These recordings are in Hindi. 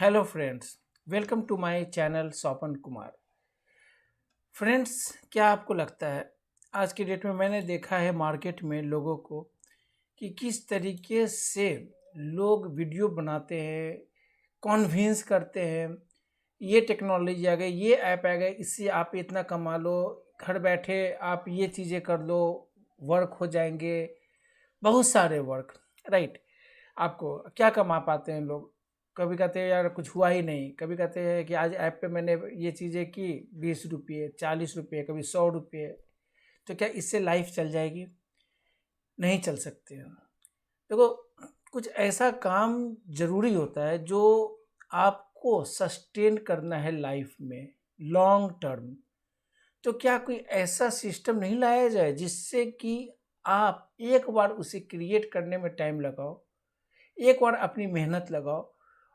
Hello friends, welcome to my channel Swapan Kumar. Friends, क्या आपको लगता है आज की डेट में मैंने देखा है मार्केट में लोगों को कि किस तरीके से लोग वीडियो बनाते हैं, कन्विंस करते हैं, ये टेक्नोलॉजी आ गई, ये ऐप आ गई, इससे आप इतना कमा लो, घर बैठे आप ये चीज़ें कर लो, वर्क हो जाएंगे, बहुत सारे वर्क, राइट। आपको क्या कमा पाते हैं लोग? कभी कहते हैं यार कुछ हुआ ही नहीं, कभी कहते हैं कि आज ऐप पे मैंने ये चीज़ें की, 20 रुपये, 40 रुपये, कभी 100 रुपये। तो क्या इससे लाइफ चल जाएगी? नहीं चल सकते हैं। देखो, कुछ ऐसा काम जरूरी होता है जो आपको सस्टेन करना है लाइफ में, लॉन्ग टर्म। तो क्या कोई ऐसा सिस्टम नहीं लाया जाए जिससे कि आप एक बार उसे क्रिएट करने में टाइम लगाओ, एक बार अपनी मेहनत लगाओ,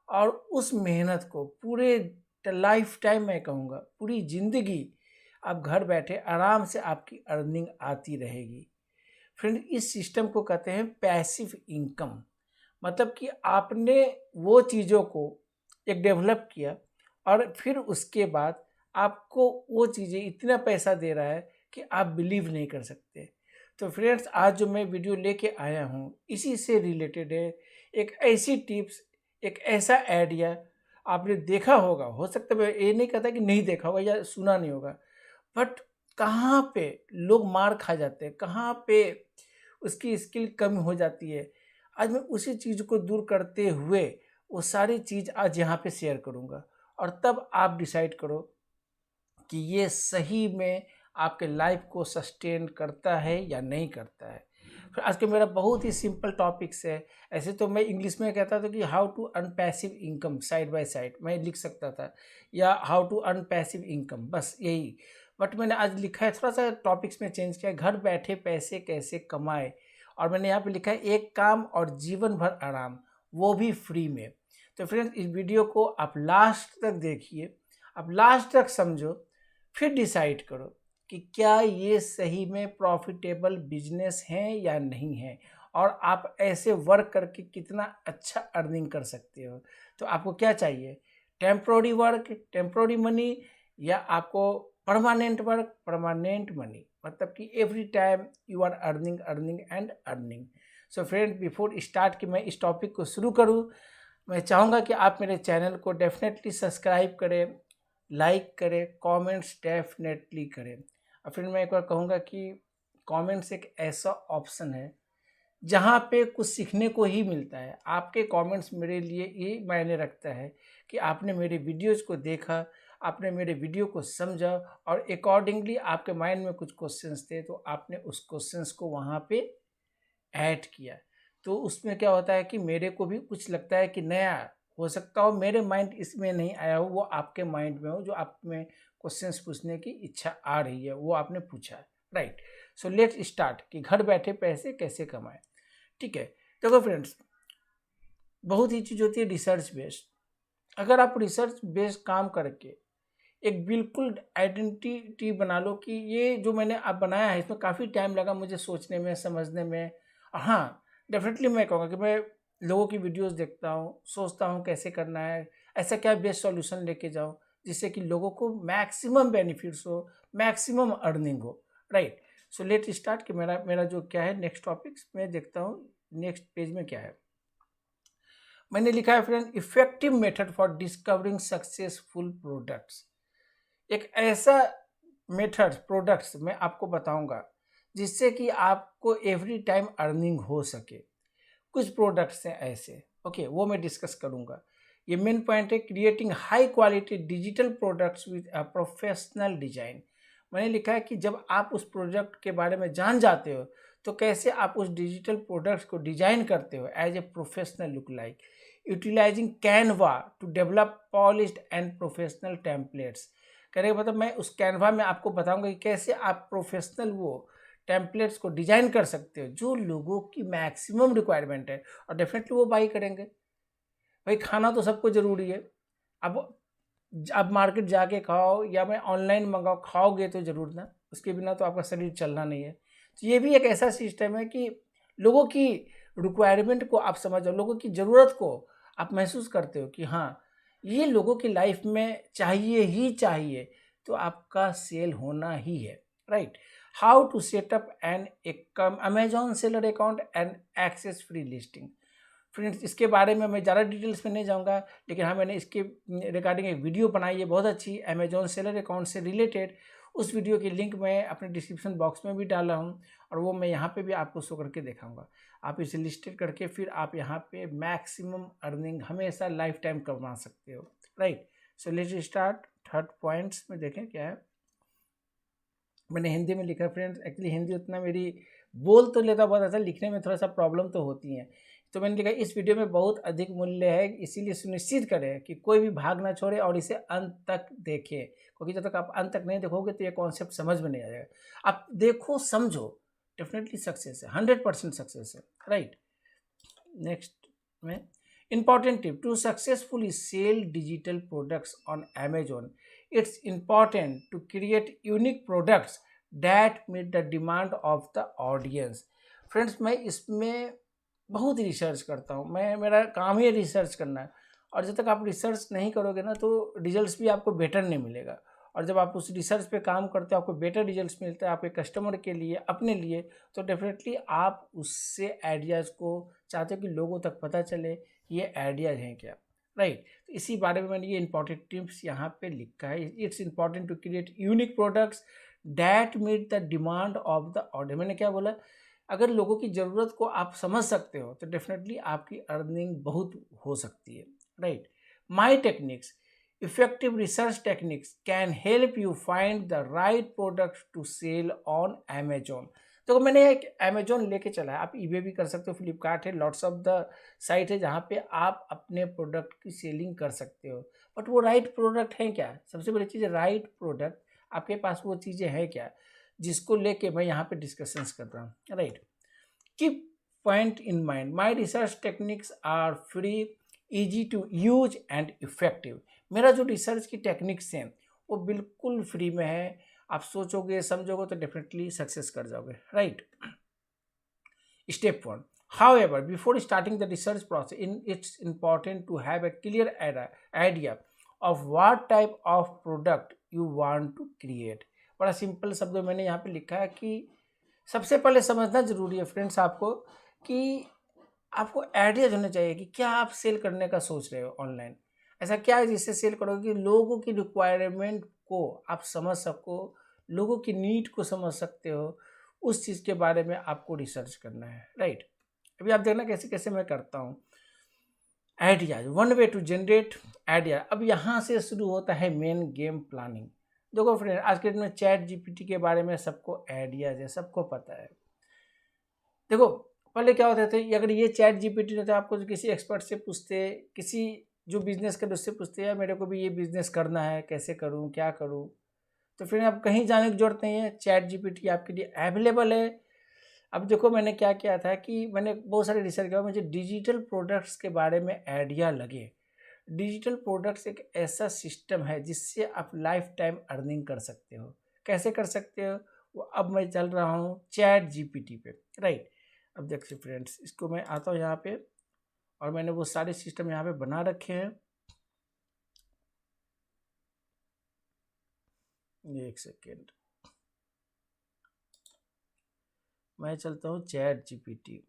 और उस मेहनत को पूरे लाइफ टाइम, मैं कहूँगा पूरी ज़िंदगी, आप घर बैठे आराम से आपकी अर्निंग आती रहेगी। फ्रेंड, इस सिस्टम को कहते हैं पैसिव इनकम। मतलब कि आपने वो चीज़ों को एक डेवलप किया और फिर उसके बाद आपको वो चीज़ें इतना पैसा दे रहा है कि आप बिलीव नहीं कर सकते। तो फ्रेंड्स, आज जो मैं वीडियो लेके आया हूँ इसी से रिलेटेड है। एक ऐसी टिप्स, एक ऐसा आइडिया आपने देखा होगा, हो सकता है, मैं ये नहीं कहता कि नहीं देखा होगा या सुना नहीं होगा, बट कहाँ पे लोग मार खा जाते हैं, कहाँ पे उसकी स्किल कम हो जाती है। आज मैं उसी चीज़ को दूर करते हुए वो सारी चीज़ आज यहाँ पे शेयर करूँगा, और तब आप डिसाइड करो कि ये सही में आपके लाइफ को सस्टेन करता है या नहीं करता है। फिर आज के मेरा बहुत ही सिंपल टॉपिक्स है। ऐसे तो मैं इंग्लिश में कहता था कि how to earn passive income side by side, मैं लिख सकता था, या how to earn passive income, बस यही। बट मैंने आज लिखा है, थोड़ा सा टॉपिक्स में चेंज किया, घर बैठे पैसे कैसे कमाए। और मैंने यहाँ पे लिखा है एक काम और जीवन भर आराम, वो भी फ्री में। तो फ्रेंड्स, इस वीडियो को आप लास्ट तक देखिए, आप लास्ट तक समझो, फिर डिसाइड करो कि क्या ये सही में प्रॉफिटेबल बिजनेस है या नहीं है, और आप ऐसे वर्क करके कितना अच्छा अर्निंग कर सकते हो। तो आपको क्या चाहिए? टेम्प्रोरी वर्क, टेम्प्रोरी मनी, या आपको परमानेंट वर्क, परमानेंट मनी? मतलब कि every time you are earning, earning and earning. So friend, before start कि मैं इस टॉपिक को शुरू करूँ, मैं चाहूँगा कि आप मेरे चैनल को डेफिनेटली सब्सक्राइब करें, लाइक करें, कमेंट्स डेफिनेटली करें। और फिर मैं एक बार कहूँगा कि कमेंट्स एक ऐसा ऑप्शन है जहाँ पे कुछ सीखने को ही मिलता है। आपके कमेंट्स मेरे लिए ये मायने रखता है कि आपने मेरे वीडियोज़ को देखा, आपने मेरे वीडियो को समझा, और अकॉर्डिंगली आपके माइंड में कुछ क्वेश्चंस थे तो आपने उस क्वेश्चंस को वहाँ पे ऐड किया। तो उसमें क्या होता है कि मेरे को भी कुछ लगता है कि नया हो सकता हो, मेरे माइंड इसमें नहीं आया हो, वो आपके माइंड में हो, जो आप में क्वेश्चंस पूछने की इच्छा आ रही है वो आपने पूछा, राइट। सो लेट्स स्टार्ट कि घर बैठे पैसे कैसे कमाएं। ठीक है, देखो फ्रेंड्स, बहुत ही चीज़ होती है रिसर्च बेस्ड। अगर आप रिसर्च बेस्ड काम करके एक बिल्कुल आइडेंटिटी बना लो कि ये जो मैंने अब बनाया है इसमें काफ़ी टाइम लगा मुझे सोचने में, समझने में। हाँ, डेफिनेटली मैं कहूँगा कि मैं लोगों की वीडियोस देखता हूँ, सोचता हूँ कैसे करना है, ऐसा क्या बेस्ट सॉल्यूशन लेके जाऊँ जिससे कि लोगों को मैक्सिमम बेनिफिट्स हो, मैक्सिमम अर्निंग हो, राइट। सो लेट स्टार्ट कि मेरा मेरा जो क्या है नेक्स्ट टॉपिक्स, मैं देखता हूँ नेक्स्ट पेज में क्या है। मैंने लिखा है friend, effective method for discovering successful products. एक ऐसा मेथड, प्रोडक्ट्स मैं आपको बताऊंगा जिससे कि आपको एवरी टाइम अर्निंग हो सके। कुछ प्रोडक्ट्स हैं ऐसे, ओके, वो मैं डिस्कस करूंगा। ये मेन पॉइंट है, creating high quality digital products with a professional design. मैंने लिखा है कि जब आप उस प्रोडक्ट के बारे में जान जाते हो तो कैसे आप उस डिजिटल प्रोडक्ट्स को डिजाइन करते हो as a professional look like, utilising Canva to develop polished and professional templates. कहने का मतलब मैं उस कैनवा में आपको बताऊंगा कि कैसे आप प्रोफेशनल वो टेम्पलेट्स को डिजाइन कर सकते हो जो लोगों की मैक्सिमम रिक्वायरमेंट है, और डेफिनेटली वो बाई करेंगे। भाई, खाना तो सबको ज़रूरी है। अब मार्केट जाके खाओ या मैं ऑनलाइन मंगाओ, खाओगे तो ज़रूर ना, उसके बिना तो आपका शरीर चलना नहीं है। तो ये भी एक ऐसा सिस्टम है कि लोगों की रिक्वायरमेंट को आप समझो, लोगों की ज़रूरत को आप महसूस करते हो कि हाँ, ये लोगों की लाइफ में चाहिए ही चाहिए, तो आपका सेल होना ही है, right. How to setup an Amazon seller account and access free listing. Friends, इसके बारे में मैं ज़्यादा डिटेल्स में नहीं जाऊंगा, लेकिन हाँ, मैंने इसके रिगार्डिंग एक वीडियो बनाई है बहुत अच्छी अमेजॉन सेलर अकाउंट से रिलेटेड। उस वीडियो की लिंक मैं अपने डिस्क्रिप्शन बॉक्स में भी डाला हूँ, और वो मैं यहाँ पे भी आपको शो करके दिखाऊंगा। आप इसे लिस्टेड करके फिर आप यहाँ पे मैक्सिमम अर्निंग हमेशा लाइफ टाइम कमा सकते हो, right. So let's start. Third points में देखें क्या है। मैंने हिंदी में लिखा फ्रेंड्स, एक्चुअली हिंदी उतना मेरी बोल तो लेता बहुत अच्छा, लिखने में थोड़ा सा प्रॉब्लम तो होती है। तो मैंने लिखा इस वीडियो में बहुत अधिक मूल्य है, इसीलिए सुनिश्चित करें कि कोई भी भाग ना छोड़े और इसे अंत तक देखें, क्योंकि जब तक आप अंत तक नहीं देखोगे तो ये कॉन्सेप्ट समझ में नहीं आएगा। आप देखो समझो, डेफिनेटली सक्सेस है, 100% सक्सेस है, राइट। नेक्स्ट में important tip to successfully sell digital products on Amazon, it's important to create unique products that meet the demand of the audience। Friends, मैं इसमें बहुत रिसर्च करता हूँ, मेरा काम ही रिसर्च करना है, और जब तक आप रिसर्च नहीं करोगे ना तो रिजल्ट्स भी आपको बेटर नहीं मिलेगा। और जब आप उस रिसर्च पे काम करते हो, आपको बेटर रिजल्ट्स मिलते हैं आपके कस्टमर के लिए, अपने लिए, तो डेफिनेटली आप उससे आइडियाज़ को चाहते हो कि लोगों तक पता चले ये आइडियाज़ हैं क्या, राइट। तो इसी बारे में मैंने ये इंपॉर्टेंट टिप्स यहाँ पे लिखा है। It's important to create unique products that meet the demand of the order. मैंने क्या बोला, अगर लोगों की ज़रूरत को आप समझ सकते हो तो डेफिनेटली आपकी अर्निंग बहुत हो सकती है, right. My techniques, effective research techniques can help you find the right products to sell on Amazon। तो मैंने एक अमेजोन लेके चला है, आप ईबे भी कर सकते हो, फ्लिपकार्ट है, लॉट्स ऑफ द साइट है जहाँ पे आप अपने प्रोडक्ट की सेलिंग कर सकते हो। बट वो राइट प्रोडक्ट है क्या, सबसे बड़ी चीज़ है राइट प्रोडक्ट, आपके पास वो चीज़ें हैं क्या, जिसको लेके मैं यहाँ पे डिस्कशंस कर रहा हूँ, right. Keep point in mind, my research techniques are free, easy to use and effective. मेरा जो रिसर्च की टेक्निक्स हैं वो बिल्कुल फ्री में है, आप सोचोगे समझोगे तो डेफिनेटली सक्सेस कर जाओगे, right. Step 1, however before starting the research process it's important to have a clear idea of what type of product you want to create। बड़ा सिंपल शब्दों में मैंने यहाँ पे लिखा है कि सबसे पहले समझना जरूरी है फ्रेंड्स आपको, कि आपको आइडियाज होना चाहिए कि क्या आप सेल करने का सोच रहे हो ऑनलाइन। ऐसा क्या है जिससे सेल करोगे कि लोगों की रिक्वायरमेंट को आप समझ सको, लोगों की नीड को समझ सकते हो, उस चीज़ के बारे में आपको रिसर्च करना है, राइट। अभी आप देखना कैसे कैसे मैं करता हूँ। Ideas, one way to generate idea. अब यहाँ से शुरू होता है मेन गेम प्लानिंग। देखो फ्रेंड, आज के दिन में चैट जीपीटी के बारे में सबको आइडियाज है, सबको पता है। देखो पहले क्या होता था, अगर ये चैट जीपीटी रहता है, आपको किसी एक्सपर्ट से पूछते, किसी जो बिजनेस करे उससे पूछते हैं मेरे को भी ये बिजनेस करना है, कैसे करूँ क्या करूँ, तो फिर आप कहीं जाने की जरूरत नहीं है, चैट जीपीटी आपके लिए अवेलेबल है। अब देखो मैंने क्या किया था कि मैंने बहुत सारे रिसर्च किया, मुझे डिजिटल प्रोडक्ट्स के बारे में आइडिया लगे। डिजिटल प्रोडक्ट्स एक ऐसा सिस्टम है जिससे आप लाइफ टाइम अर्निंग कर सकते हो। कैसे कर सकते हो, वो अब मैं चल रहा हूँ चैट जीपीटी पे, राइट। अब देखिए फ्रेंड्स, इसको मैं आता हूँ यहाँ पे, और मैंने वो सारे सिस्टम यहाँ पे बना रखे हैं। एक सेकेंड, मैं चलता हूँ चैट जीपीटी।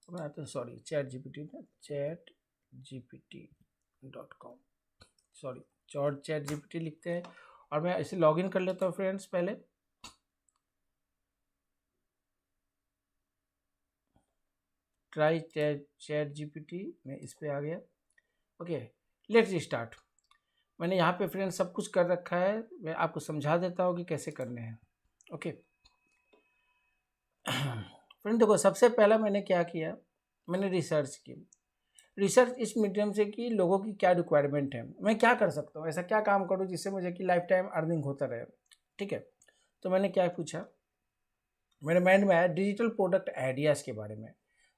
मैं आता हूँ, सॉरी चैट जीपीटी ना, chatgpt.com, सॉरी चैट जीपीटी लिखते हैं, और मैं इसे लॉगिन कर लेता हूँ फ्रेंड्स। पहले ट्राई चैट जीपीटी में इस पे आ गया। Okay, let's start. मैंने यहाँ पे फ्रेंड्स सब कुछ कर रखा है, मैं आपको समझा देता हूँ कि कैसे करने हैं। ओके फ्रेंड, देखो सबसे पहला मैंने क्या किया, मैंने रिसर्च की। रिसर्च इस मीडियम से कि लोगों की क्या रिक्वायरमेंट है, मैं क्या कर सकता हूँ, ऐसा क्या काम करूँ जिससे मुझे कि लाइफ टाइम अर्निंग होता रहे, ठीक है। तो मैंने क्या पूछा, मेरे माइंड में आया डिजिटल प्रोडक्ट आइडियाज़ के बारे में।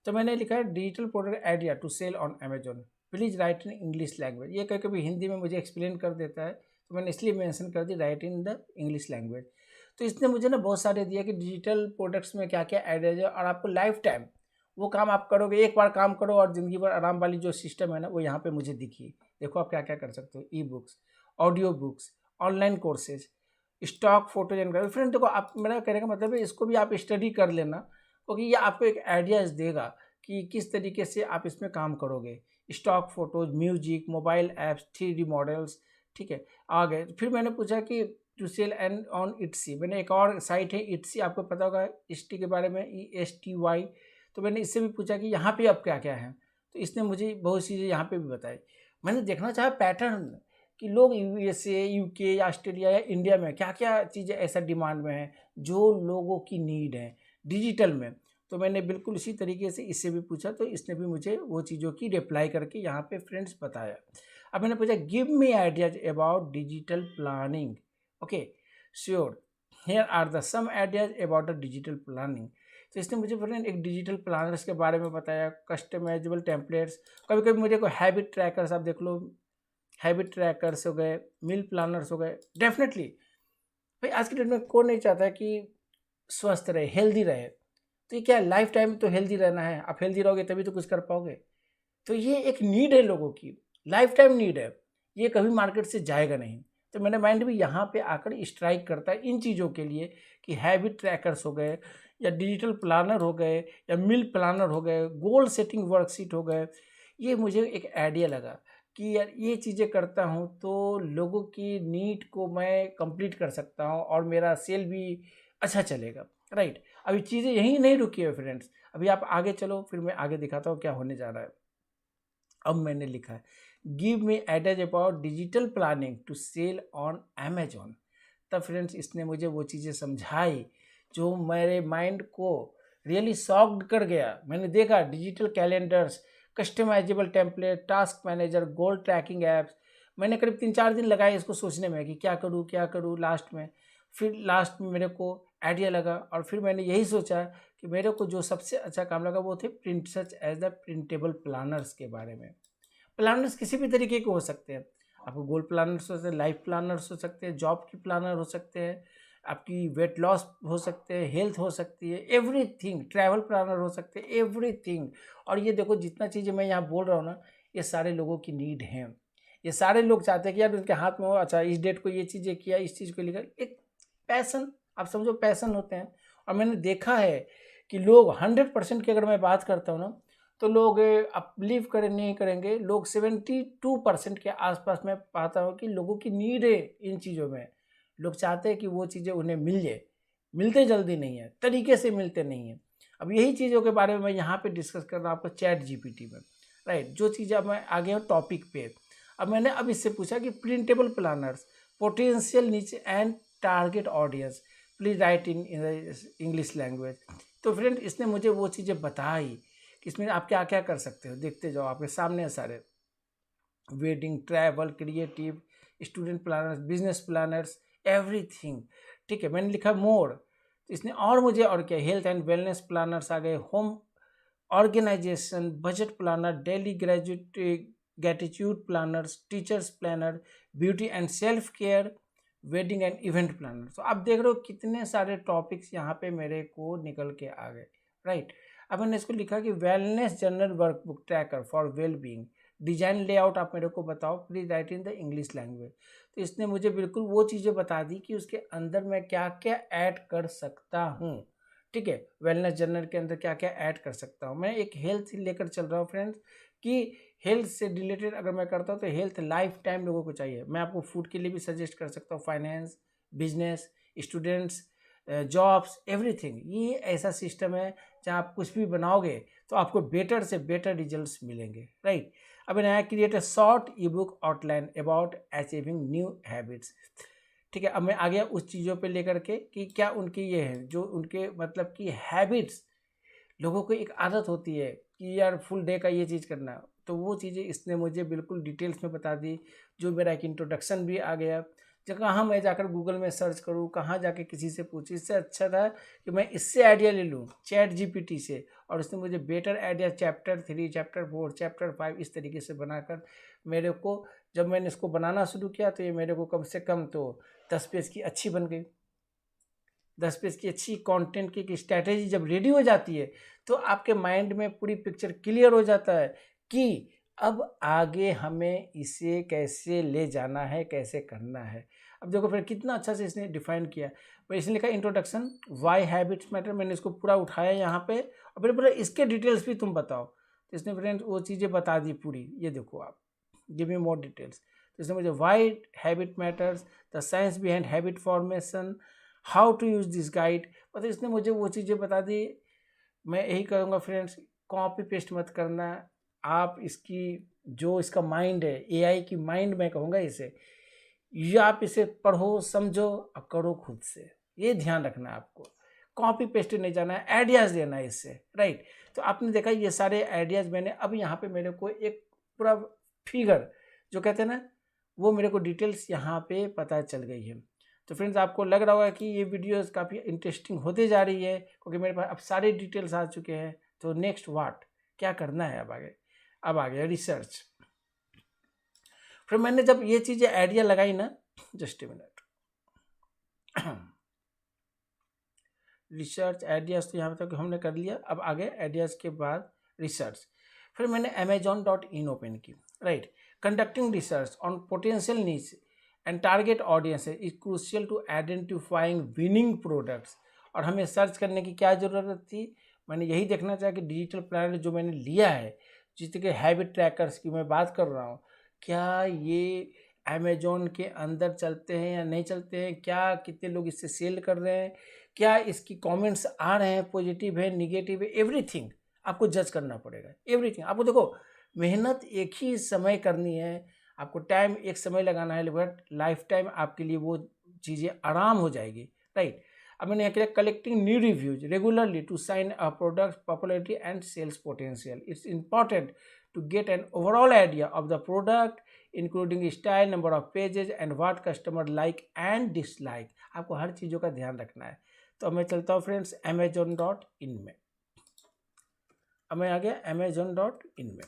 तो मैंने लिखा है digital product idea to sell on Amazon, please write in English language. ये कभी कभी हिंदी में मुझे एक्सप्लेन कर देता है, तो मैंने इसलिए मेंशन कर दी right in the English language. तो इसने मुझे ना बहुत सारे दिया कि डिजिटल प्रोडक्ट्स में क्या क्या आइडियाज है, और आपको लाइफ टाइम वो काम आप करोगे, एक बार काम करो और ज़िंदगी भर आराम वाली जो सिस्टम है ना वो यहाँ पे मुझे दिखी। देखो आप क्या क्या कर सकते हो, e books, audio books, online courses, stock photos and friend. देखो आप, मेरा कहने का मतलब है इसको भी आप स्टडी कर लेना, क्योंकि ये आपको एक आइडियाज देगा कि किस तरीके से आप इसमें काम करोगे। Stock photos, music, mobile apps, 3D models, ठीक है। आ गए फिर मैंने पूछा कि टू सेल एंड ऑन इट्सी, मैंने एक और साइट है इट्सी, आपको पता होगा इट्सी के बारे में, ESTY। तो मैंने इससे भी पूछा कि यहाँ पे अब क्या क्या है, तो इसने मुझे बहुत चीज़ें यहाँ पे भी बताई। मैंने देखना चाहा पैटर्न कि लोग USA, UK या ऑस्ट्रेलिया या इंडिया में क्या क्या चीज़ें ऐसा डिमांड में है जो लोगों की नीड है डिजिटल में। तो मैंने बिल्कुल इसी तरीके से इससे भी पूछा, तो इसने भी मुझे वो चीज़ों की रिप्लाई करके यहाँ पे फ्रेंड्स बताया। अब मैंने पूछा give me ideas about digital planning. Okay, sure, here are the some ideas about the digital planning. तो इसने मुझे फ्रेंड एक डिजिटल प्लानर्स के बारे में बताया, कस्टमाइजेबल टेम्पलेट्स, कभी कभी मुझे कोई हैबिट ट्रैकर्स, आप देख लो, हैबिट ट्रैकर्स हो गए, मील प्लानर्स हो गए। डेफिनेटली भाई आज के डेट में कौन नहीं चाहता है कि स्वस्थ रहे, हेल्दी रहे। तो ये क्या है, लाइफ टाइम तो हेल्दी रहना है, आप हेल्दी रहोगे तभी तो कुछ कर पाओगे। तो ये एक नीड है लोगों की, लाइफ टाइम नीड है, ये कभी मार्केट से जाएगा नहीं। तो मेरा माइंड भी यहाँ पे आकर स्ट्राइक करता है इन चीज़ों के लिए कि हैबिट ट्रैकर्स हो गए, या डिजिटल प्लानर हो गए, या मिल प्लानर हो गए, गोल सेटिंग वर्कशीट हो गए। ये मुझे एक आइडिया लगा कि यार ये चीज़ें करता हूँ तो लोगों की नीड को मैं कंप्लीट कर सकता हूँ और मेरा सेल भी अच्छा चलेगा, राइट। अभी चीज़ें यहीं नहीं रुकी है फ्रेंड्स, अभी आप आगे चलो, फिर मैं आगे दिखाता हूँ क्या होने जा रहा है। अब मैंने लिखा है give me ideas about digital planning to sell on Amazon. तब फ्रेंड्स इसने मुझे वो चीज़ें समझाई जो मेरे माइंड को रियली शॉक्ड कर गया। मैंने देखा digital calendars, customisable template, task manager, goal tracking apps. मैंने करीब 3-4 दिन लगाए इसको सोचने में कि क्या करूँ क्या करूँ। लास्ट में मेरे को आइडिया लगा, और फिर मैंने यही सोचा कि मेरे को जो सबसे अच्छा काम लगा वो थे print such as the printable planners के बारे में। प्लानर्स किसी भी तरीके के हो सकते हैं, आपको गोल प्लानर्स हो सकते हैं, लाइफ प्लानर्स हो सकते हैं, जॉब की प्लानर हो सकते हैं, आपकी वेट लॉस हो सकते हैं, हेल्थ हो सकती है, एवरीथिंग, ट्रैवल प्लानर हो सकते हैं, एवरीथिंग। और ये देखो जितना चीज़ें मैं यहाँ बोल रहा हूँ ना, ये सारे लोगों की नीड है। ये सारे लोग चाहते हैं कि यार उनके हाथ में हो, अच्छा इस डेट को ये चीज़ें किया, इस चीज़ को लिखा, एक पैसन, आप समझो पैसन होते हैं। और मैंने देखा है कि लोग 100% की अगर मैं बात करता हूँ ना, तो लोग आप बिलीव करें नहीं करेंगे, लोग 72% के आसपास मैं पाता हूँ कि लोगों की नीड है इन चीज़ों में। लोग चाहते हैं कि वो चीज़ें उन्हें मिल जाए, मिलते जल्दी नहीं है, तरीके से मिलते नहीं हैं। अब यही चीज़ों के बारे में मैं यहाँ पे डिस्कस कर रहा हूँ आपको चैट जीपीटी में, राइट। जो चीज़ें अब मैं आगे हूँ टॉपिक पे। अब मैंने अब इससे पूछा कि प्रिंटेबल प्लानर्स, पोटेंशियल नीचे and target audience, please right in English language. तो फ्रेंड इसने मुझे वो चीज़ें बताई कि इसमें आप क्या क्या कर सकते हो, देखते जाओ आपके सामने सारे, wedding, travel, creative, student planners, business planners, everything, ठीक है। मैंने लिखा मोर, तो इसने और मुझे और क्या, हेल्थ एंड वेलनेस प्लानर्स आ गए, home organisation, budget planner, daily graduate gratitude planners, teachers planner, beauty and self care, wedding and event planner. तो आप देख रहे हो कितने सारे टॉपिक्स यहाँ पे मेरे को निकल के आ गए, राइट। अब मैंने इसको लिखा कि wellness general workbook tracker for well being, design layout आप मेरे को बताओ, please right in the English language. तो इसने मुझे बिल्कुल वो चीज़ें बता दी कि उसके अंदर मैं क्या क्या ऐड कर सकता हूँ, ठीक है। वेलनेस जर्नल के अंदर क्या क्या ऐड कर सकता हूँ। मैं एक हेल्थ लेकर चल रहा हूँ फ्रेंड्स, कि हेल्थ से रिलेटेड अगर मैं करता हूँ तो हेल्थ लाइफ टाइम लोगों को चाहिए। मैं आपको फूड के लिए भी सजेस्ट कर सकता हूँ, finance, business, students, jobs, everything. ये ऐसा सिस्टम है जहाँ आप कुछ भी बनाओगे तो आपको बेटर से बेटर रिजल्ट्स मिलेंगे, राइट। अब नया create a short E book outline about achieving new habits, ठीक है। अब मैं आ गया उस चीज़ों पे लेकर के कि क्या उनकी ये है जो उनके मतलब कि हैबिट्स, लोगों को एक आदत होती है कि यार फुल डे का ये चीज़ करना, तो वो चीज़ें इसने मुझे बिल्कुल डिटेल्स में बता दी। जो मेरा एक इंट्रोडक्शन भी आ गया, जो कहाँ मैं जाकर गूगल में सर्च करूँ, कहाँ जाके किसी से पूछूँ, इससे अच्छा था कि मैं इससे आइडिया ले लूँ चैट जीपीटी से, और उसने मुझे better idea chapter 3, chapter 4, chapter 5 इस तरीके से बनाकर मेरे को, जब मैंने इसको बनाना शुरू किया तो ये मेरे को कम से कम तो 10 पेज की अच्छी बन गई। 10 पेज की अच्छी कंटेंट की स्ट्रैटेजी जब रेडी हो जाती है तो आपके माइंड में पूरी पिक्चर क्लियर हो जाता है कि अब आगे हमें इसे कैसे ले जाना है, कैसे करना है। अब देखो फिर कितना अच्छा से इसने डिफाइन किया। मैं इसने लिखा इंट्रोडक्शन, वाई हैबिट्स मैटर, मैंने इसको पूरा उठाया यहाँ पे और फिर बोला इसके डिटेल्स भी तुम बताओ। तो इसने फ्रेंड्स वो चीज़ें बता दी पूरी, ये देखो आप, गिव मी मोर डिटेल्स। तो इसने मुझे why habit matters, the science behind habit formation, how to use this guide, मतलब इसने मुझे वो चीज़ें बता दी। मैं यही कहूँगा फ्रेंड्स, कॉपी पेस्ट मत करना। आप इसकी जो इसका माइंड है, एआई की माइंड मैं कहूँगा इसे, ये आप इसे पढ़ो, समझो और करो खुद से। ये ध्यान रखना है आपको, कॉपी पेस्ट नहीं जाना है, आइडियाज़ देना है इससे, राइट। तो आपने देखा ये सारे आइडियाज़ मैंने अब यहाँ पे मेरे को एक पूरा फिगर जो कहते हैं ना, वो मेरे को डिटेल्स यहाँ पे पता चल गई है। तो फ्रेंड्स आपको लग रहा होगा कि ये वीडियोस काफ़ी इंटरेस्टिंग होते जा रही है क्योंकि मेरे पास अब सारे डिटेल्स आ चुके हैं। तो नेक्स्ट व्हाट, क्या करना है अब आगे रिसर्च। फिर मैंने जब ये चीज़ें आइडिया लगाई ना, just a minute, research ideas तो यहाँ तक हमने कर लिया। अब आगे आइडियाज़ के बाद रिसर्च। फिर मैंने amazon.in ओपन की, right. Conducting research on potential needs and target audience is crucial to identifying winning products. और हमें सर्च करने की क्या ज़रूरत थी, मैंने यही देखना चाहा कि डिजिटल प्लानर जो मैंने लिया है, जिस के हैबिट ट्रैकर्स की मैं बात कर रहा हूँ, क्या ये अमेजोन के अंदर चलते हैं या नहीं चलते हैं, क्या कितने लोग इससे सेल कर रहे हैं, क्या इसकी कमेंट्स आ रहे हैं, पॉजिटिव है, निगेटिव है, एवरीथिंग आपको जज करना पड़ेगा। एवरीथिंग आपको देखो, मेहनत एक ही समय करनी है, आपको टाइम एक समय लगाना है, बट लाइफ टाइम आपके लिए वो चीज़ें आराम हो जाएगी, राइट। अब मैंने यहाँ किया collecting new reviews regularly to sign a product popularity and sales potential. It's important to get an overall idea of the product including style, number of pages and what customer like and dislike। आपको हर चीज़ों का ध्यान रखना है। तो मैं चलता हूँ फ्रेंड्स amazon.in में। अब मैं आ गया amazon.in में,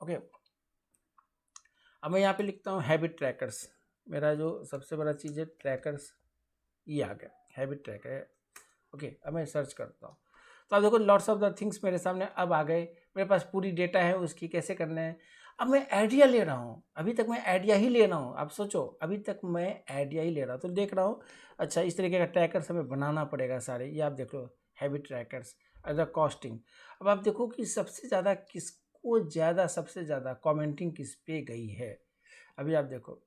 ओके। अब मैं यहाँ पे लिखता हूँ हैबिट ट्रैकर्स, मेरा जो सबसे बड़ा चीज़ है ट्रैकर्स, ये आ गया हैबिट ट्रैकर है, ओके। अब मैं सर्च करता हूँ तो आप देखो लॉट्स ऑफ द थिंग्स मेरे सामने अब आ गए, मेरे पास पूरी डेटा है उसकी कैसे करना है। अब मैं आइडिया ले रहा हूँ, अभी तक मैं आइडिया ही ले रहा हूँ, आप सोचो अभी तक मैं आइडिया ही ले रहा हूँ। तो देख रहा हूँ अच्छा इस तरीके का ट्रैकर्स हमें बनाना पड़ेगा सारे, ये आप देख लो हैबिट ट्रैकर्स, अदर कॉस्टिंग। अब आप देखो कि सबसे ज़्यादा किसको ज़्यादा सबसे ज़्यादा कॉमेंटिंग किस पे गई है। अभी आप देखो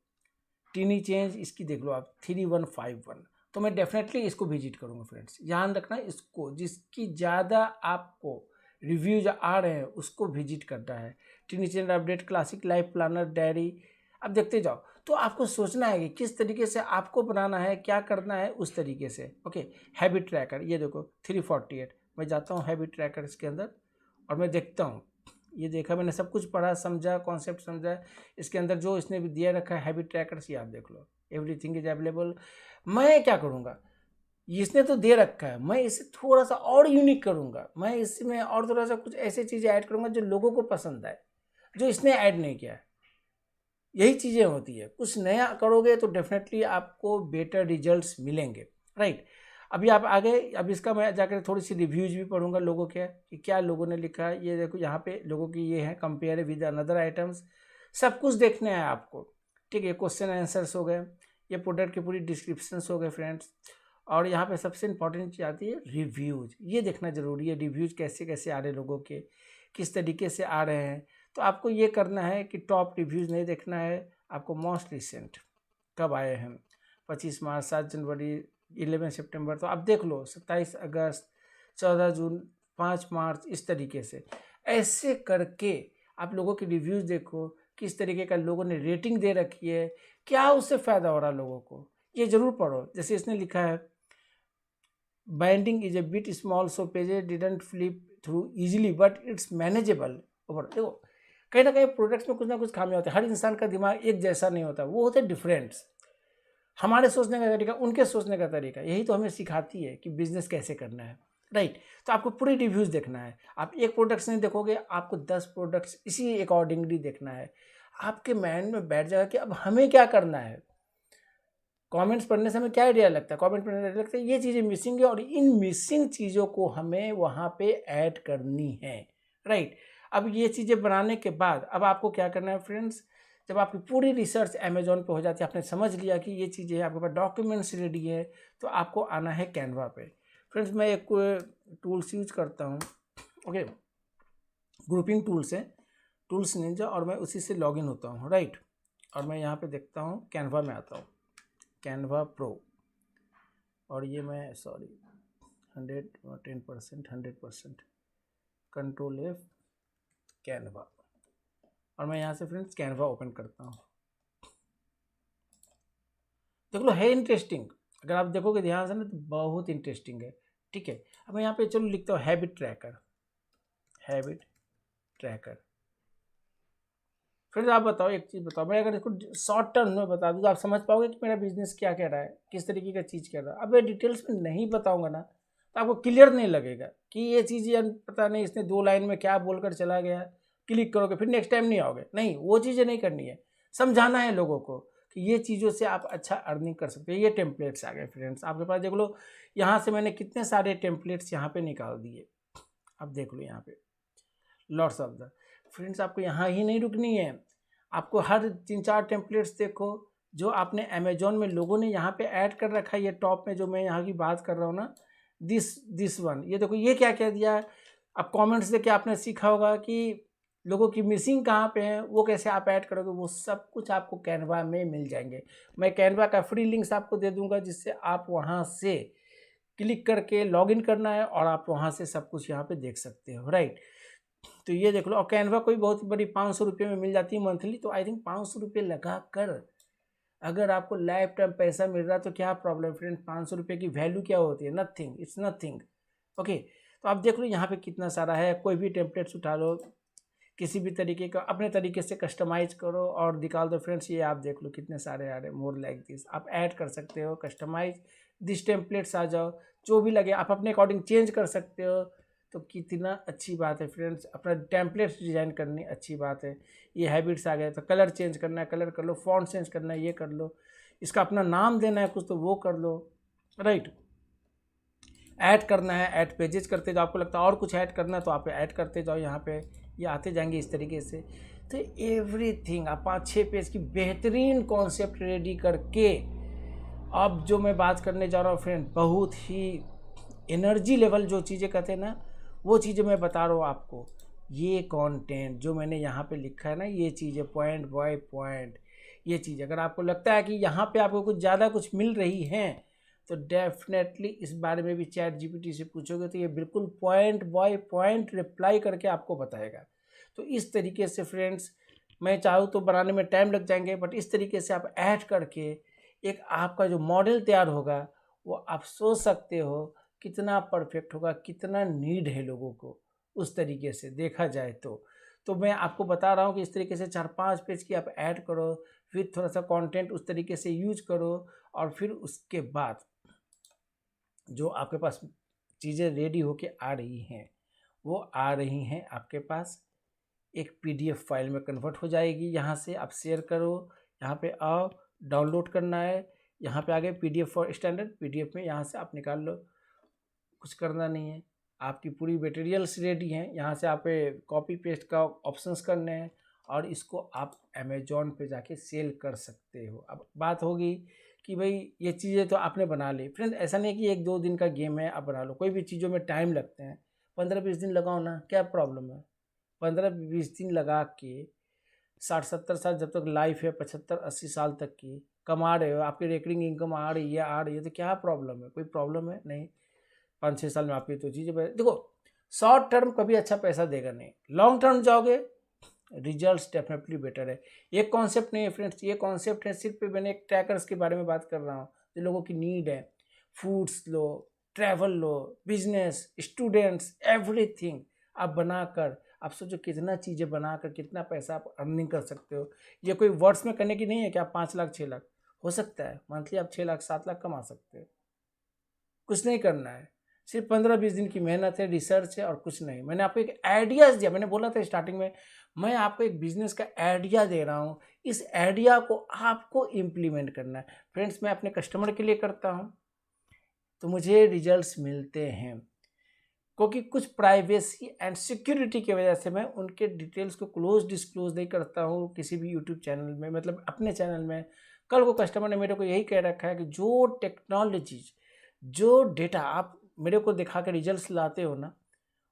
टीनी चेंज, इसकी देख लो आप 3151, तो मैं डेफिनेटली इसको विजिट करूँगा फ्रेंड्स। ध्यान रखना इसको, जिसकी ज़्यादा आपको रिव्यूज आ रहे हैं उसको विजिट करना है। Tiny channel update, classic life planner, diary, अब देखते जाओ। तो आपको सोचना है कि किस तरीके से आपको बनाना है, क्या करना है उस तरीके से, ओके। हैबिट ट्रैकर, ये देखो 348, मैं जाता हूँ हैबिट ट्रैकर इसके अंदर और मैं देखता हूँ, ये देखा मैंने, सब कुछ पढ़ा, समझा, कॉन्सेप्ट समझा। इसके अंदर जो इसने भी दिया रखा है हैबिट ट्रैकर्स, ये आप देख लो, एवरीथिंग इज अवेलेबल। मैं क्या करूँगा, इसने तो दे रखा है, मैं इसे थोड़ा सा और यूनिक करूँगा, मैं इसमें और थोड़ा सा कुछ ऐसी चीज़ें ऐड करूँगा जो लोगों को पसंद आए, जो इसने ऐड नहीं किया है। यही चीज़ें होती है, कुछ नया करोगे तो डेफिनेटली आपको बेटर रिजल्ट्स मिलेंगे, राइट। अभी आप आगे, अब इसका मैं जाकर थोड़ी सी रिव्यूज भी पढ़ूंगा लोगों के कि क्या लोगों ने लिखा है। ये देखो यहाँ पे लोगों की ये है, कंपेयर विद अनदर आइटम्स, सब कुछ देखने हैं आपको, ठीक है। क्वेश्चन आंसर्स हो गए, ये प्रोडक्ट की पूरी डिस्क्रिप्शंस हो गए फ्रेंड्स। और यहाँ पे सबसे इंपॉर्टेंट चीज़ आती है रिव्यूज़, ये देखना ज़रूरी है, रिव्यूज़ कैसे कैसे आ रहे हैं लोगों के, किस तरीके से आ रहे हैं। तो आपको ये करना है कि टॉप रिव्यूज़ नहीं देखना है, आपको मोस्ट रिसेंट कब आए हैं, 25 मार्च, 7 जनवरी, 11 सितंबर, तो आप देख लो 27 अगस्त, 14 जून, 5 मार्च, इस तरीके से ऐसे करके आप लोगों के रिव्यूज़ देखो, किस तरीके का लोगों ने रेटिंग दे रखी है, क्या उससे फ़ायदा हो रहा है लोगों को, ये ज़रूर पढ़ो। जैसे इसने लिखा है binding is a bit small so pages didn't flip through easily but it's manageable over. देखो कहीं ना कहीं प्रोडक्ट्स में कुछ ना कुछ खामी होती है, हर इंसान का दिमाग एक जैसा नहीं होता, वो होते डिफरेंट्स, हमारे सोचने का तरीका, उनके सोचने का तरीका, यही तो हमें सिखाती है कि बिजनेस कैसे करना है, राइट। तो आपको पूरी रिव्यूज़ देखना है, आप एक प्रोडक्ट्स नहीं देखोगे, आपको 10 प्रोडक्ट्स इसी अकॉर्डिंगली देखना है। आपके माइंड में बैठ जाएगा कि अब हमें क्या करना है। कमेंट्स पढ़ने से हमें क्या आइडिया लगता है, कमेंट पढ़ने से लगता है ये चीज़ें मिसिंग है और इन मिसिंग चीज़ों को हमें वहाँ पे ऐड करनी है, राइट। अब ये चीज़ें बनाने के बाद अब आपको क्या करना है फ्रेंड्स, जब आपकी पूरी रिसर्च अमेजोन पे हो जाती है, आपने समझ लिया कि ये चीज़ें आपके पास डॉक्यूमेंट्स रेडी है, तो आपको आना है कैनवा पे। फ्रेंड्स मैं एक टूल्स यूज करता हूँ, ओके, ग्रुपिंग टूल्स है, टूल्स निंजा, और मैं उसी से लॉगिन होता हूँ, राइट। और मैं यहाँ पे देखता हूँ, कैनवा में आता हूँ, कैनवा प्रो, और ये मैं सॉरी 100% कंट्रोल F कैनवा, और मैं यहाँ से फ्रेंड्स कैनवा ओपन करता हूँ। देख लो है इंटरेस्टिंग, अगर आप देखोगे ध्यान से ना तो बहुत इंटरेस्टिंग है, ठीक है। अब मैं यहाँ पे चलो लिखता हूँ habit tracker, habit tracker. Friends आप बताओ, एक चीज़ बताओ, मैं अगर इसको शॉर्ट टर्म में बता दूँ तो आप समझ पाओगे कि मेरा बिजनेस क्या कह रहा है, किस तरीके का चीज़ कह रहा है। अब मैं डिटेल्स में नहीं बताऊंगा ना तो आपको क्लियर नहीं लगेगा कि ये चीज़ यार पता नहीं इसने 2 लाइन में क्या बोलकर चला गया, क्लिक करोगे फिर नेक्स्ट टाइम नहीं आओगे, नहीं वो चीज़ें नहीं करनी है। समझाना है लोगों को कि ये चीज़ों से आप अच्छा अर्निंग कर सकते हो। ये टेम्पलेट्स आ गए फ्रेंड्स आपके पास, देख लो यहाँ से मैंने कितने सारे टेम्पलेट्स यहाँ पे निकाल दिए। अब देख लो यहाँ पे लॉट्स ऑफ द फ्रेंड्स, आपको यहाँ ही नहीं रुकनी है, आपको हर 3-4 टेम्पलेट्स देखो जो आपने अमेजोन में लोगों ने यहाँ पे ऐड कर रखा है। ये टॉप में जो मैं यहाँ की बात कर रहा हूँ ना, दिस वन, ये देखो ये क्या कह दिया है। अब कमेंट्स देख के आपने सीखा होगा कि लोगों की मिसिंग कहाँ पे है, वो कैसे आप ऐड करोगे, वो सब कुछ आपको कैनवा में मिल जाएंगे। मैं कैनवा का फ्री लिंक्स आपको दे दूंगा जिससे आप वहाँ से क्लिक करके लॉगिन करना है और आप वहाँ से सब कुछ यहाँ पे देख सकते हो, राइट। तो ये देख लो, और कैनवा कोई बहुत बड़ी 500 रुपये में मिल जाती है मंथली, तो आई थिंक 500 रुपये लगा कर अगर आपको लाइफ टाइम पैसा मिल रहा है तो क्या प्रॉब्लम फ्रेंड, 500 रुपये की वैल्यू क्या होती है, नथिंग, इट्स नथिंग, ओके। तो आप देख लो यहाँ पे कितना सारा है, कोई भी टेम्पलेट्स उठा लो, किसी भी तरीके का अपने तरीके से कस्टमाइज करो और निकाल दो फ्रेंड्स। ये आप देख लो कितने सारे आ रहे हैं, मोर लाइक दिस, आप ऐड कर सकते हो, कस्टमाइज दिस टेम्पलेट्स आ जाओ, जो भी लगे आप अपने अकॉर्डिंग चेंज कर सकते हो। तो कितना अच्छी बात है फ्रेंड्स, अपना टेम्पलेट्स डिजाइन करनी अच्छी बात है। ये हैबिट्स आ गए तो कलर चेंज करना है कलर कर लो, फॉन्ट चेंज करना है ये कर लो, इसका अपना नाम देना है कुछ तो वो कर लो, राइट। ऐड करना है, ऐड पेजेस करते जाओ, आपको लगता है और कुछ ऐड करना है तो आप ऐड करते जाओ, यहाँ पे ये आते जाएंगे इस तरीके से। तो एवरीथिंग आप 5-6 पेज की बेहतरीन कॉन्सेप्ट रेडी करके, अब जो मैं बात करने जा रहा हूँ फ्रेंड, बहुत ही एनर्जी लेवल जो चीज़ें कहते हैं ना, वो चीज़ें मैं बता रहा हूँ आपको। ये कंटेंट जो मैंने यहाँ पे लिखा है ना, ये चीज़ें पॉइंट बाय पॉइंट, ये चीज़ अगर आपको लगता है कि यहाँ पे आपको कुछ ज़्यादा कुछ मिल रही हैं तो डेफिनेटली इस बारे में भी चैट जीपीटी से पूछोगे तो ये बिल्कुल पॉइंट बाय पॉइंट रिप्लाई करके आपको बताएगा। तो इस तरीके से फ्रेंड्स, मैं चाहूँ तो बनाने में टाइम लग जाएंगे, बट इस तरीके से आप ऐड करके एक आपका जो मॉडल तैयार होगा वो आप सोच सकते हो कितना परफेक्ट होगा, कितना नीड है लोगों को उस तरीके से देखा जाए तो मैं आपको बता रहा हूँ कि इस तरीके से 4-5 पेज की आप ऐड करो, फिर थोड़ा सा कंटेंट उस तरीके से यूज करो, और फिर उसके बाद जो आपके पास चीज़ें रेडी होके आ रही हैं वो आ रही हैं आपके पास एक पीडीएफ फाइल में कन्वर्ट हो जाएगी। यहाँ से आप शेयर करो, यहाँ पे आओ, डाउनलोड करना है, यहाँ पे आ गए पीडीएफ फॉर स्टैंडर्ड, पीडीएफ में यहाँ से आप निकाल लो, कुछ करना नहीं है, आपकी पूरी मटेरियल्स रेडी हैं। यहाँ से आप कॉपी पेस्ट का ऑप्शंस करने हैं और इसको आप अमेजोन पे जाके सेल कर सकते हो। अब बात होगी कि भाई ये चीज़ें तो आपने बना ली फ्रेंड, ऐसा नहीं कि 1-2 दिन का गेम है आप बना लो, कोई भी चीज़ों में टाइम लगते हैं, 15-20 दिन लगाओ ना, क्या प्रॉब्लम है। 15-20 दिन लगा के 60-70 साल जब तक लाइफ है, 75-80 साल तक की कमा रहे हो, आपकी रिकरिंग इनकम आ रही है तो क्या प्रॉब्लम है, कोई प्रॉब्लम है नहीं। 5-6 साल में आपकी तो चीज़ें देखो, शॉर्ट टर्म कभी अच्छा पैसा देगा नहीं, लॉन्ग टर्म जाओगे रिजल्ट्स डेफिनेटली बेटर है। ये कॉन्सेप्ट नहीं है फ्रेंड्स, ये कॉन्सेप्ट है सिर्फ मैंने एक ट्रैकर्स के बारे में बात कर रहा हूँ जो लोगों की नीड है। फूड्स लो, ट्रैवल लो, बिजनेस, स्टूडेंट्स, एवरीथिंग आप बनाकर, आप सोचो कितना चीज़ें बनाकर कितना पैसा आप अर्निंग कर सकते हो। ये कोई वर्ड्स में करने की नहीं है कि आप 5 लाख 6 लाख, हो सकता है मंथली आप 6 लाख 7 लाख कमा सकते हो। कुछ नहीं करना है, सिर्फ 15-20 दिन की मेहनत है, रिसर्च है और कुछ नहीं। मैंने आपको एक आइडियाज़ दिया, मैंने बोला था स्टार्टिंग में मैं आपको एक बिजनेस का आइडिया दे रहा हूँ, इस आइडिया को आपको इम्प्लीमेंट करना है। फ्रेंड्स, मैं अपने कस्टमर के लिए करता हूँ तो मुझे रिजल्ट्स मिलते हैं, क्योंकि कुछ प्राइवेसी एंड सिक्योरिटी की वजह से मैं उनके डिटेल्स को डिस्क्लोज नहीं करता हूँ किसी भी यूट्यूब चैनल में, मतलब अपने चैनल में। कल को कस्टमर ने मेरे को यही कह रखा है कि जो टेक्नोलॉजीज, जो डेटा आप मेरे को दिखा के रिजल्ट्स लाते हो ना,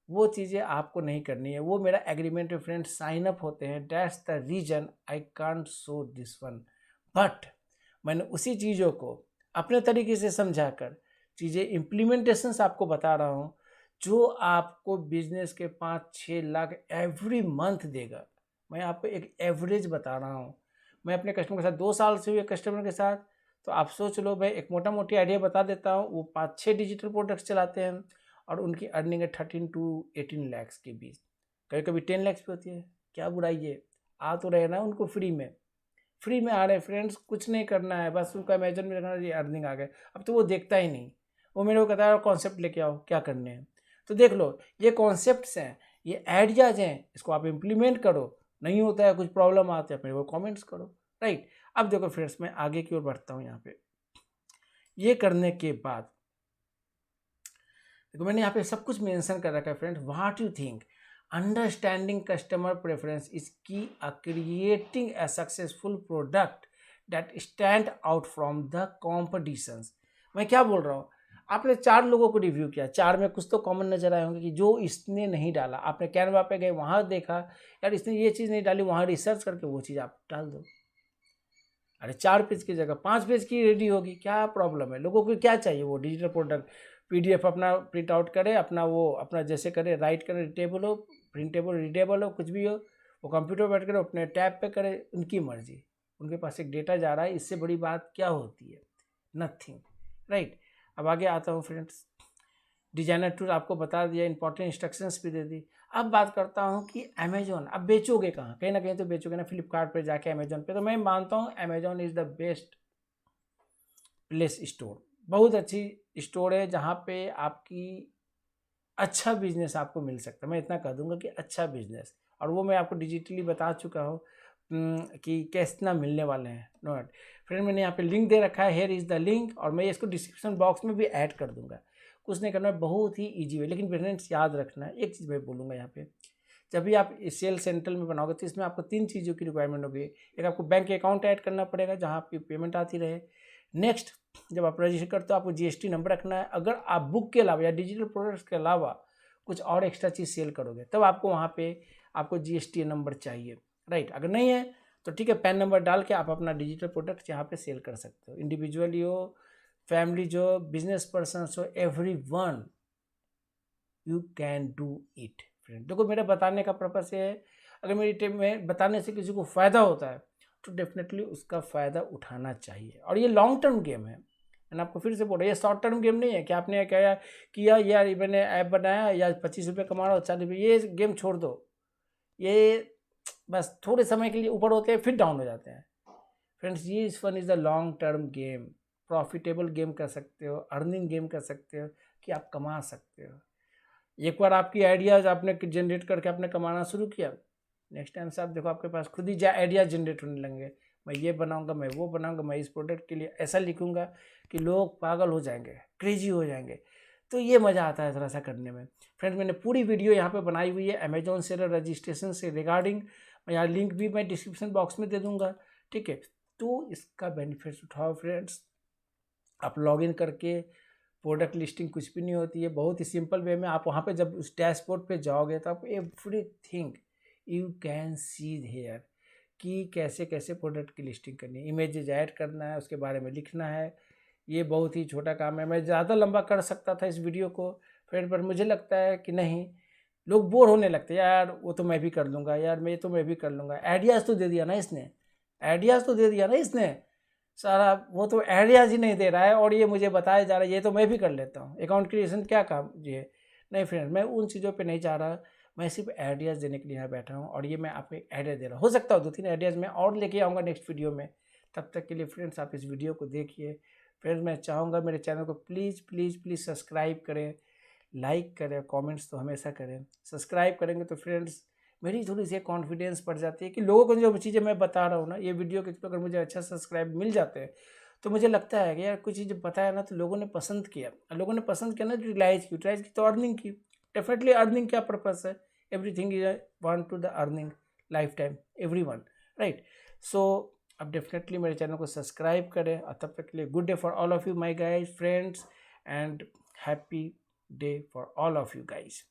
वो चीज़ें आपको नहीं करनी है। वो मेरा एग्रीमेंट में फ्रेंड साइन अप होते हैं। That's the reason I can't show this one. But मैंने उसी चीज़ों को अपने तरीके से समझा कर चीज़ें इम्प्लीमेंटेशंस आपको बता रहा हूँ, जो आपको बिजनेस के 5-6 लाख एवरी मंथ देगा। मैं आपको एक एवरेज बता रहा हूँ। मैं अपने कस्टमर के साथ 2 साल से हुए कस्टमर के साथ, तो आप सोच लो, मैं एक मोटा मोटी आइडिया बता देता हूँ। वो 5-6 डिजिटल प्रोडक्ट्स चलाते हैं और उनकी अर्निंग है 13 to 18 लाख के बीच, कभी कभी 10 लाख भी होती है। क्या बुराई है, आ तो रहे ना उनको फ्री में आ रहे हैं। फ्रेंड्स, कुछ नहीं करना है, बस उनको अमेजन में रखना, ये अर्निंग आ गए। अब तो वो देखता ही नहीं, वो मेरे को कहता है कॉन्सेप्ट लेके आओ, क्या करने हैं। तो देख लो, ये कॉन्सेप्ट्स हैं, ये आइडियाज हैं, इसको आप इम्प्लीमेंट करो। नहीं होता है, कुछ प्रॉब्लम आते हैं, मेरे को कमेंट्स करो, राइट। अब देखो फ्रेंड्स, मैं आगे की ओर बढ़ता हूँ। यहाँ पे ये करने के बाद देखो, मैंने यहाँ पे सब कुछ मेंशन कर रखा है friends. What you think, understanding customer preference is key creating a successful product that stand out from the competitions. मैं क्या बोल रहा हूँ, आपने 4 लोगों को रिव्यू किया, 4 में कुछ तो कॉमन नजर आए होंगे कि जो इसने नहीं डाला। आपने कैनवा पे गए, वहाँ देखा यार इसने ये चीज़ नहीं डाली, वहाँ रिसर्च करके वो चीज़ आप डाल दो। अरे 4 पेज की जगह 5 पेज की रेडी होगी, क्या प्रॉब्लम है। लोगों को क्या चाहिए, वो डिजिटल प्रोडक्ट पीडीएफ अपना प्रिंट आउट करे, अपना वो अपना जैसे करे, राइट करे, रीडेबल हो, प्रिंटेबल रीडेबल हो, कुछ भी हो, वो कंप्यूटर बैठ कर अपने टैब पे करे, उनकी मर्जी। उनके पास एक डेटा जा रहा है, इससे बड़ी बात क्या होती है, नथिंग, राइट। अब आगे आता हूँ फ्रेंड्स। डिजाइनर टूल आपको बता दिया, इंपॉर्टेंट इंस्ट्रक्शंस भी दे दी। अब बात करता हूँ कि अमेजोन, अब बेचोगे कहाँ, कहीं ना कहीं तो बेचोगे ना, फ्लिपकार्ट पे जाके, अमेजोन पे। तो मैं मानता हूँ Amazon is the best place store, बहुत अच्छी स्टोर है जहाँ पे आपकी अच्छा बिजनेस आपको मिल सकता है। मैं इतना कह दूंगा कि अच्छा बिजनेस, और वो मैं आपको डिजिटली बता चुका हूँ कि कितना मिलने वाले हैं। नोट फ्रेंड, मैंने यहाँ पे लिंक दे रखा है, हेयर इज़ द लिंक, और मैं इसको डिस्क्रिप्शन बॉक्स में भी ऐड कर दूंगा। कुछ नहीं करना है, बहुत ही ईजी है। लेकिन फ्रेंड्स, याद रखना है, एक चीज़ मैं बोलूँगा यहाँ पे, जब भी आप सेल सेंट्रल में बनाओगे तो इसमें आपको 3 चीज़ों की रिक्वायरमेंट होगी। एक, आपको बैंक अकाउंट ऐड करना पड़ेगा जहाँ आपकी पेमेंट आती रहे। नेक्स्ट, जब आप रजिस्टर करते हो आपको जीएसटी नंबर रखना है। अगर आप बुक के अलावा या डिजिटल प्रोडक्ट्स के अलावा कुछ और एक्स्ट्रा चीज़ सेल करोगे, तब आपको वहाँ पे आपको जीएसटी नंबर चाहिए, राइट। अगर नहीं है तो ठीक है, पैन नंबर डाल के आप अपना डिजिटल प्रोडक्ट यहाँ पे सेल कर सकते हो। इंडिविजुअली हो, फैमिली जो, बिजनेस पर्सन हो, everyone you can do it. Friend देखो, मेरा बताने का पर्पस ये है, अगर मेरी टीम में बताने से किसी को फ़ायदा होता है तो डेफिनेटली उसका फ़ायदा उठाना चाहिए। और ये लॉन्ग टर्म गेम है। मैंने आपको फिर से बोला, ये शॉर्ट टर्म गेम नहीं है कि आपने क्या किया यार, मैंने ऐप बनाया या 25 रुपये कमा रहा हो, 40 रुपये, ये गेम छोड़ दो। ये बस थोड़े समय के लिए ऊपर होते हैं, फिर डाउन हो जाते हैं। फ्रेंड्स, ये इस one is the long term game, profitable game कर सकते हो, अर्निंग गेम कर सकते हो, कि आप कमा सकते हो। एक बार आपकी आइडियाज़ आपने जनरेट करके आपने कमाना शुरू किया, नेक्स्ट टाइम से आप देखो आपके पास खुद ही आइडियाज़ जनरेट होने लगेंगे। मैं ये बनाऊंगा, मैं वो बनाऊंगा, मैं इस प्रोडक्ट के लिए ऐसा लिखूंगा कि लोग पागल हो जाएंगे, क्रेजी हो जाएंगे। तो ये मज़ा आता है थोड़ा सा करने में। फ्रेंड्स, मैंने पूरी वीडियो यहाँ पे बनाई हुई है अमेजोन सेलर रजिस्ट्रेशन से रिगार्डिंग। मैं यहाँ लिंक भी मैं डिस्क्रिप्शन बॉक्स में दे दूँगा, ठीक है। तो इसका बेनिफिट्स उठाओ फ्रेंड्स। आप लॉगिन करके, प्रोडक्ट लिस्टिंग कुछ भी नहीं होती है, बहुत ही सिंपल वे में आप वहाँ पे जब उस डैशबोर्ड पे जाओगे तो आप everything you can see here, कि कैसे कैसे प्रोडक्ट की लिस्टिंग करनी है, इमेजेज ऐड करना है, उसके बारे में लिखना है। ये बहुत ही छोटा काम है। मैं ज़्यादा लंबा कर सकता था इस वीडियो को फ्रेंड, पर मुझे लगता है कि नहीं, लोग बोर होने लगते हैं, यार वो तो मैं भी कर लूँगा, यार मैं भी कर लूँगा। आइडियाज़ तो दे दिया ना इसने, आइडियाज़ तो दे दिया ना इसने सारा, वो तो आइडियाज़ ही नहीं दे रहा है और ये मुझे बताया जा रहा है ये तो मैं भी कर लेता हूँ। अकाउंट क्रिएशन क्या काम ये, नहीं फ्रेंड, मैं उन चीज़ों पे नहीं जा रहा। मैं सिर्फ आइडियाज़ देने के लिए यहाँ बैठा हूँ, और ये मैं आपको एक आइडिया दे रहा हूँ। हो सकता है 2-3 आइडियाज़ मैं और लेके आऊँगा नेक्स्ट वीडियो में। तब तक के लिए फ्रेंड्स, आप इस वीडियो को देखिए। फ्रेंड्स, मैं चाहूँगा मेरे चैनल को प्लीज़ प्लीज़ प्लीज़ सब्सक्राइब करें, लाइक करें, कमेंट्स तो हमेशा करें। सब्सक्राइब करेंगे तो फ्रेंड्स मेरी थोड़ी सी कॉन्फिडेंस बढ़ जाती है कि लोगों को जो चीज़ें मैं बता रहा हूँ ना, ये वीडियो के थ्रू अगर मुझे अच्छा सब्सक्राइब मिल जाते हैं तो मुझे लगता है कि यार कुछ चीज़ बताया ना तो लोगों ने पसंद किया, और लोगों ने पसंद किया ना, यूटिलाइज की तो अर्निंग की। डेफिनेटली अर्निंग क्या पर्पस है, everything is want to the earning life time every one, right. So अब डेफिनेटली मेरे चैनल को सब्सक्राइब करें, और तब तक के लिए good day for all of you my guys friends, and happy day for all of you guys.